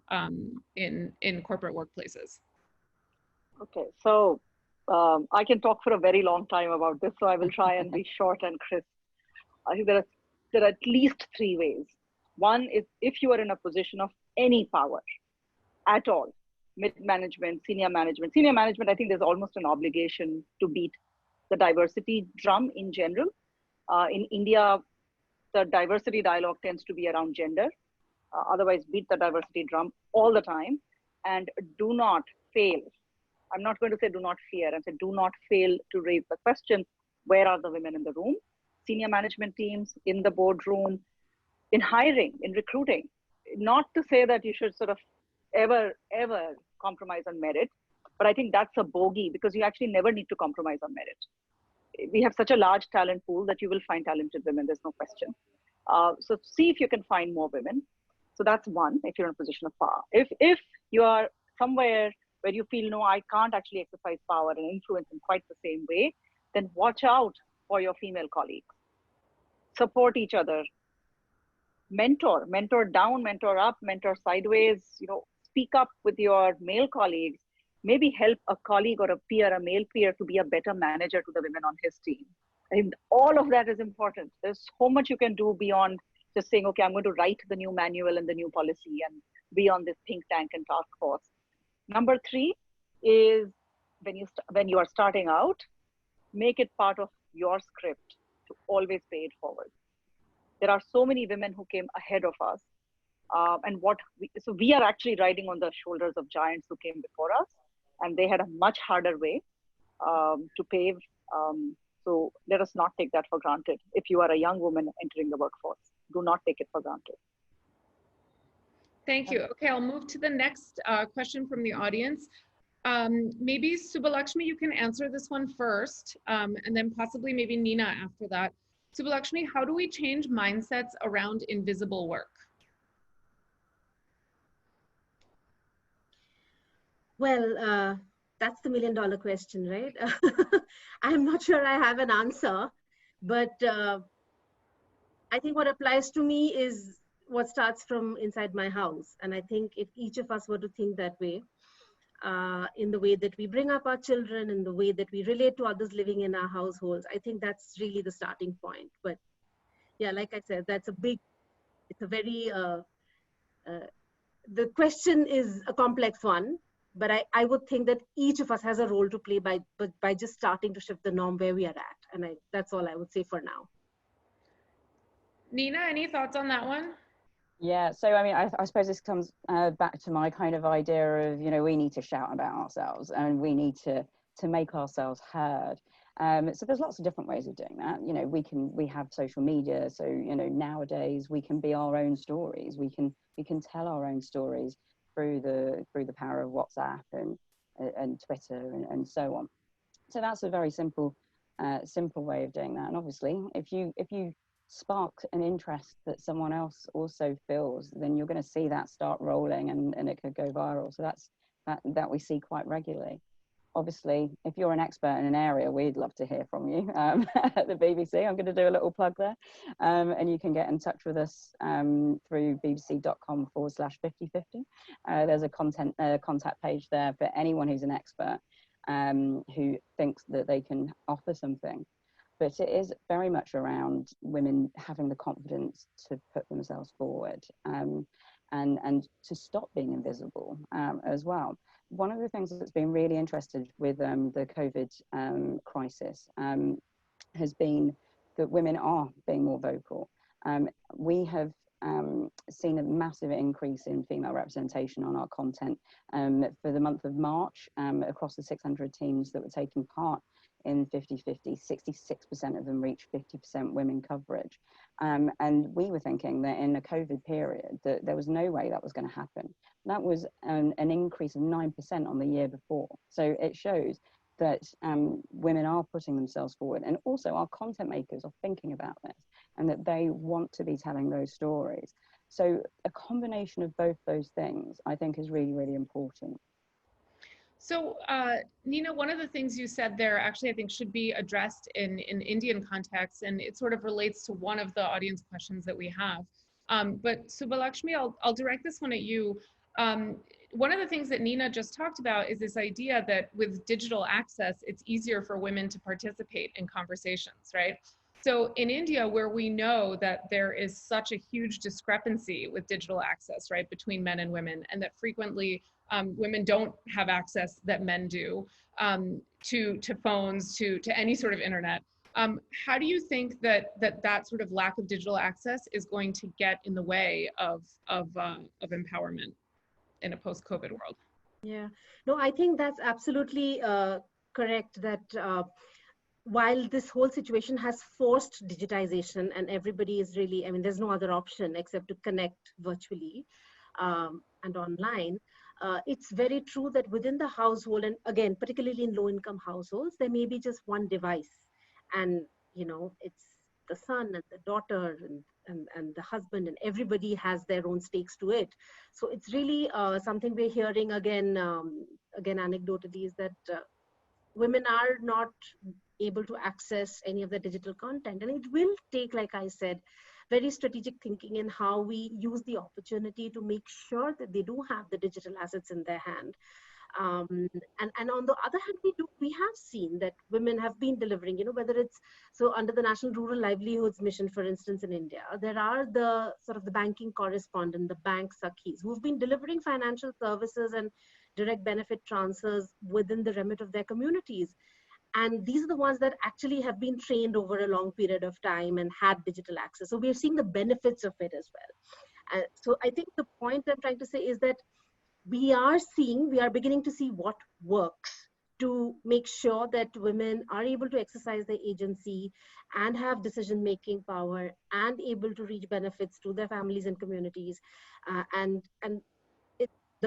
S2: in corporate workplaces?
S4: Okay, so I can talk for a very long time about this, so I will try and be short and crisp. I think there are at least 3 ways. One is, if you are in a position of any power at all, mid-management, senior management. Senior management, I think there's almost an obligation to beat the diversity drum in general. In India, the diversity dialogue tends to be around gender. Otherwise, beat the diversity drum all the time and do not fail. I'm not going to say do not fear, and say do not fail to raise the question, where are the women in the room? Senior management teams, in the boardroom, in hiring, in recruiting. Not to say that you should sort of ever compromise on merit, but I think that's a bogey because you actually never need to compromise on merit. We have such a large talent pool that you will find talented women, there's no question. So see if you can find more women. So that's one, if you're in a position of power. If you are somewhere where you feel, no, I can't actually exercise power and influence in quite the same way, then watch out for your female colleagues. Support each other. Mentor down, mentor up, mentor sideways, speak up with your male colleagues, maybe help a colleague or a peer, a male peer, to be a better manager to the women on his team. I think all of that is important. There's so much you can do beyond just saying, okay, I'm going to write the new manual and the new policy and be on this think tank and task force. Number 3 is when you are starting out, make it part of your script to always pay it forward. There are so many women who came ahead of us. So we are actually riding on the shoulders of giants who came before us, and they had a much harder way to pave. So let us not take that for granted. If you are a young woman entering the workforce, do not take it for granted.
S2: Thank you. Okay, I'll move to the next question from the audience. Maybe Subhalakshmi, you can answer this one first, and then possibly maybe Nina after that. Subhalakshmi, how do we change mindsets around invisible work?
S3: Well, that's the million-dollar question, right? I'm not sure I have an answer, but I think what applies to me is what starts from inside my house. And I think if each of us were to think that way, in the way that we bring up our children, in the way that we relate to others living in our households, I think that's really the starting point. But yeah, like I said, it's a very, the question is a complex one, but I would think that each of us has a role to play by just starting to shift the norm where we are at. And that's all I would say for now.
S2: Nina, any thoughts on that one?
S6: Yeah, so I mean, I suppose this comes back to my kind of idea of, we need to shout about ourselves and we need to make ourselves heard. So there's lots of different ways of doing that. We have social media, so nowadays we can be our own stories. We can tell our own stories through the power of WhatsApp and Twitter and so on. So that's a very simple way of doing that. And obviously, if you spark an interest that someone else also feels, then you're going to see that start rolling and it could go viral. So that we see quite regularly. Obviously, if you're an expert in an area, we'd love to hear from you at the BBC. I'm going to do a little plug there. And you can get in touch with us through bbc.com/5050. There's a contact page there for anyone who's an expert who thinks that they can offer something. But it is very much around women having the confidence to put themselves forward and to stop being invisible as well. One of the things that's been really interesting with the COVID crisis has been that women are being more vocal. We have seen a massive increase in female representation on our content for the month of March across the 600 teams that were taking part in 50/50, 66% of them reached 50% women coverage. And we were thinking that in a COVID period, that there was no way that was going to happen. That was an increase of 9% on the year before. So it shows that women are putting themselves forward, and also our content makers are thinking about this and that they want to be telling those stories. So a combination of both those things, I think, is really, really important.
S2: So Nina, one of the things you said there actually I think should be addressed in Indian context, and it sort of relates to one of the audience questions that we have. But Subhalakshmi, I'll direct this one at you. One of the things that Nina just talked about is this idea that with digital access, it's easier for women to participate in conversations, right? So in India, where we know that there is such a huge discrepancy with digital access, right, between men and women, and that frequently women don't have access that men do to phones, to any sort of internet. How do you think that sort of lack of digital access is going to get in the way of empowerment in a post-COVID world?
S3: Yeah, no, I think that's absolutely correct, that while this whole situation has forced digitization and everybody is really, I mean, there's no other option except to connect virtually and online. It's very true that within the household, and again, particularly in low-income households, there may be just one device, and it's the son and the daughter and the husband, and everybody has their own stakes to it. So it's really something we're hearing again anecdotally, is that women are not able to access any of the digital content, and it will take, like I said, very strategic thinking in how we use the opportunity to make sure that they do have the digital assets in their hand. And on the other hand, we have seen that women have been delivering, whether it's under the National Rural Livelihoods Mission, for instance, in India, there are the sort of the banking correspondent, the bank sakhis, who've been delivering financial services and direct benefit transfers within the remit of their communities. And these are the ones that actually have been trained over a long period of time and had digital access. So we're seeing the benefits of it as well. So I think the point I'm trying to say is that we are beginning to see what works to make sure that women are able to exercise their agency and have decision-making power and able to reach benefits to their families and communities. The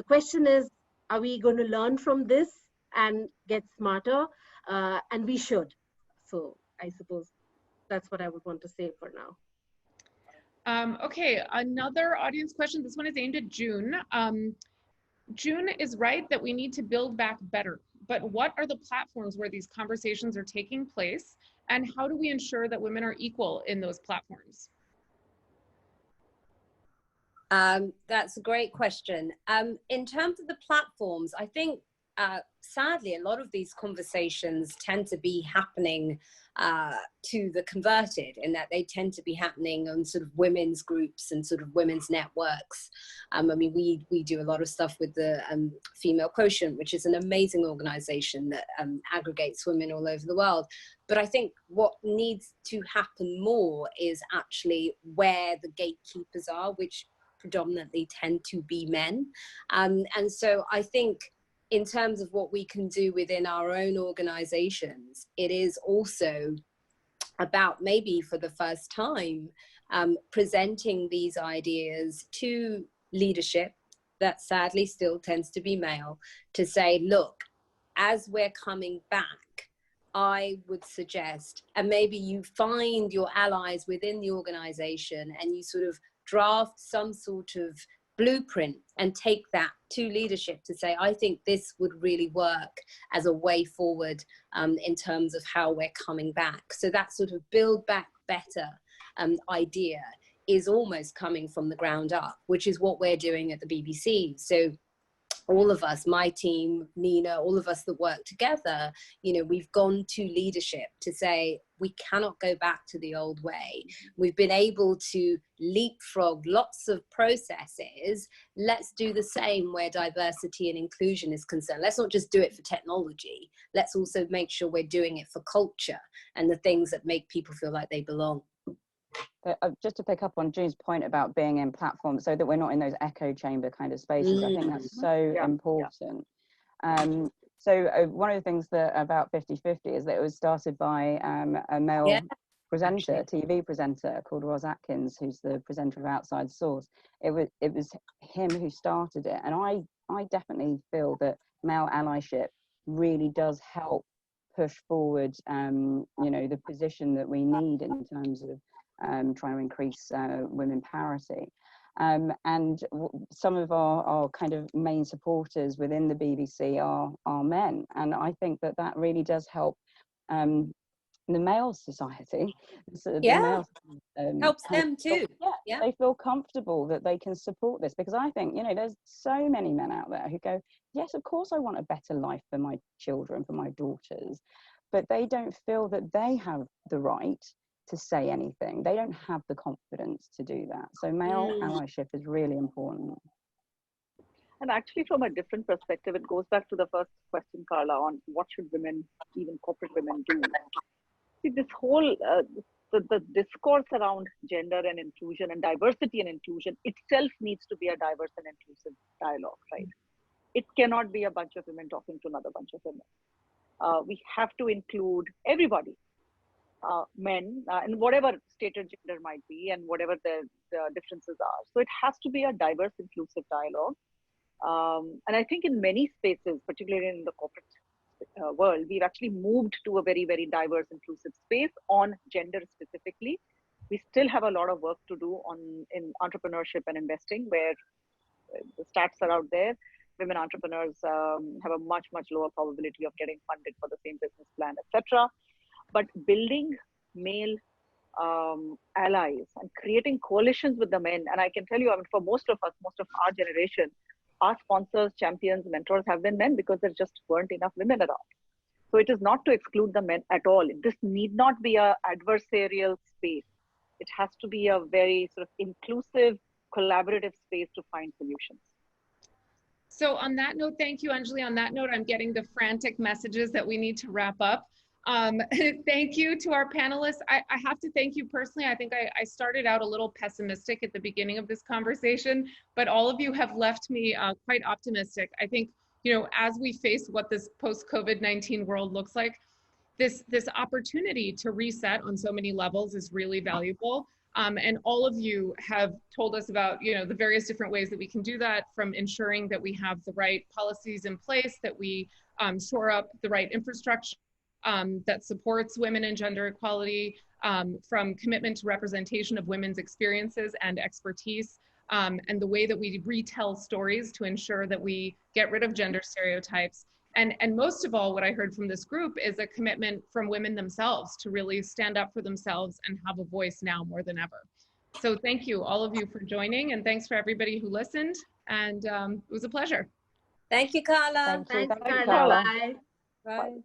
S3: question is, are we going to learn from this and get smarter? And we should. So I suppose that's what I would want to say for now.
S2: Okay, another audience question. This one is aimed at June. June is right that we need to build back better, but what are the platforms where these conversations are taking place, and how do we ensure that women are equal in those platforms?
S5: That's a great question. In terms of the platforms, I think sadly, a lot of these conversations tend to be happening to the converted, in that they tend to be happening on sort of women's groups and sort of women's networks. I mean, we do a lot of stuff with the Female Quotient, which is an amazing organization that aggregates women all over the world. But I think what needs to happen more is actually where the gatekeepers are, which predominantly tend to be men. And so I think in terms of what we can do within our own organizations, it is also about, maybe for the first time, presenting these ideas to leadership that sadly still tends to be male, to say, look, as we're coming back, I would suggest, and maybe you find your allies within the organization and you sort of draft some sort of blueprint and take that to leadership to say, I think this would really work as a way forward in terms of how we're coming back. So that sort of build back better idea is almost coming from the ground up, which is what we're doing at the BBC. So all of us, my team, Nina, all of us that work together, we've gone to leadership to say, we cannot go back to the old way. We've been able to leapfrog lots of processes. Let's do the same where diversity and inclusion is concerned. Let's not just do it for technology. Let's also make sure we're doing it for culture and the things that make people feel like they belong.
S6: Just to pick up on June's point about being in platforms, so that we're not in those echo chamber kind of spaces, I think that's so important. So one of the things that about 50/50 is that it was started by a male presenter, TV presenter called Roz Atkins, who's the presenter of Outside Source. It was him who started it, and I definitely feel that male allyship really does help push forward, the position that we need in terms of trying to increase women parity. And some of our kind of main supporters within the BBC are men. And I think that really does help the male society.
S5: Helps them too.
S6: They feel comfortable that they can support this, because I think, there's so many men out there who go, yes, of course I want a better life for my children, for my daughters, but they don't feel that they have the right to say anything. They don't have the confidence to do that. So male allyship is really important.
S4: And actually, from a different perspective, it goes back to the first question, Karla, on what should women, even corporate women, do. See, this whole the discourse around gender and inclusion and diversity and inclusion itself needs to be a diverse and inclusive dialogue, right? It cannot be a bunch of women talking to another bunch of women. We have to include everybody, men, and whatever stated gender might be and whatever the differences are. So it has to be a diverse, inclusive dialogue. And I think in many spaces, particularly in the corporate world, we've actually moved to a very, very diverse, inclusive space on gender specifically. We still have a lot of work to do in entrepreneurship and investing, where the stats are out there. Women entrepreneurs have a much, much lower probability of getting funded for the same business plan, etc. But building male allies and creating coalitions with the men, and I can tell you, I mean, for most of us, most of our generation, our sponsors, champions, mentors have been men because there just weren't enough women around. So it is not to exclude the men at all. This need not be an adversarial space. It has to be a very sort of inclusive, collaborative space to find solutions.
S2: So on that note, thank you, Anjali. On that note, I'm getting the frantic messages that we need to wrap up. Thank you to our panelists. I have to thank you personally. I think I started out a little pessimistic at the beginning of this conversation, but all of you have left me quite optimistic. I think, you know, as we face what this post-COVID-19 world looks like, this opportunity to reset on so many levels is really valuable. And all of you have told us about, you know, the various different ways that we can do that, from ensuring that we have the right policies in place, that we shore up the right infrastructure that supports women and gender equality, from commitment to representation of women's experiences and expertise, and the way that we retell stories to ensure that we get rid of gender stereotypes. And most of all, what I heard from this group is a commitment from women themselves to really stand up for themselves and have a voice now more than ever. So thank you, all of you, for joining, and thanks for everybody who listened. And it was a pleasure.
S5: Thank you, Karla.
S6: Thank you.
S3: Thanks,
S6: Thank you,
S3: Karla.
S6: Karla.
S3: Bye.
S5: Bye.